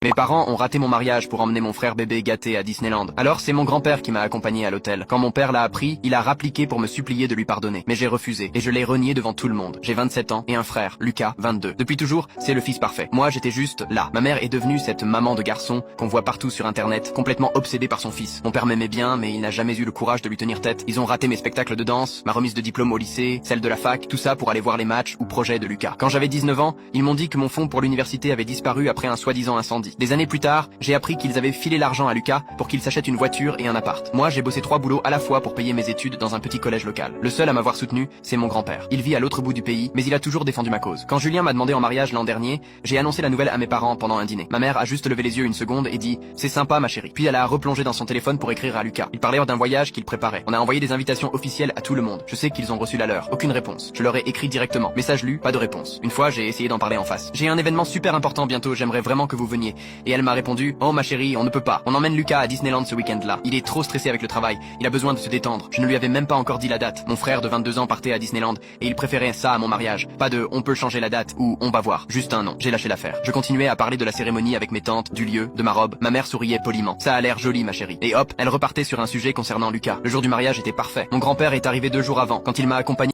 Mes parents ont raté mon mariage pour emmener mon frère bébé gâté à Disneyland. Alors c'est mon grand-père qui m'a accompagné à l'hôtel. Quand mon père l'a appris, il a rappliqué pour me supplier de lui pardonner. Mais j'ai refusé, et je l'ai renié devant tout le monde. J'ai 27 ans, et un frère, Lucas, 22. Depuis toujours, c'est le fils parfait. Moi, j'étais juste là. Ma mère est devenue cette maman de garçon qu'on voit partout sur internet, complètement obsédée par son fils. Mon père m'aimait bien, mais il n'a jamais eu le courage de lui tenir tête. Ils ont raté mes spectacles de danse, ma remise de diplôme au lycée, celle de la fac, tout ça pour aller voir les matchs ou projets de Lucas. Quand j'avais 19 ans, ils m'ont dit que mon fonds pour l'université avait disparu après un soi-disant incendie. Des années plus tard, j'ai appris qu'ils avaient filé l'argent à Lucas pour qu'il s'achète une voiture et un appart. Moi, j'ai bossé 3 boulots à la fois pour payer mes études dans un petit collège local. Le seul à m'avoir soutenu, c'est mon grand-père. Il vit à l'autre bout du pays, mais il a toujours défendu ma cause. Quand Julien m'a demandé en mariage l'an dernier, j'ai annoncé la nouvelle à mes parents pendant un dîner. Ma mère a juste levé les yeux une seconde et dit « C'est sympa ma chérie ». Puis elle a replongé dans son téléphone pour écrire à Lucas. Il parlait d'un voyage qu'il préparait. On a envoyé des invitations officielles à tout le monde. Je sais qu'ils ont reçu la leur. Aucune réponse. Je leur ai écrit directement. Message lu, pas de réponse. Une fois, j'ai essayé d'en parler en face. J'ai un événement super important bientôt, j'aimerais vraiment que vous veniez. Et elle m'a répondu « Oh ma chérie, on ne peut pas. On emmène Lucas à Disneyland ce week-end-là. Il est trop stressé avec le travail. Il a besoin de se détendre. Je ne lui avais même pas encore dit la date. Mon frère de 22 ans partait à Disneyland et il préférait ça à mon mariage. Pas de on peut changer la date ou on va voir. Juste un nom. J'ai lâché l'affaire. Je continuais à parler de la cérémonie avec mes tantes, du lieu, de ma robe. Ma mère souriait poliment. Ça a l'air joli ma chérie. Et hop, elle repartait sur un sujet concernant Lucas. Le jour du mariage était parfait. Mon grand-père est arrivé 2 jours avant. Quand il m'a accompagné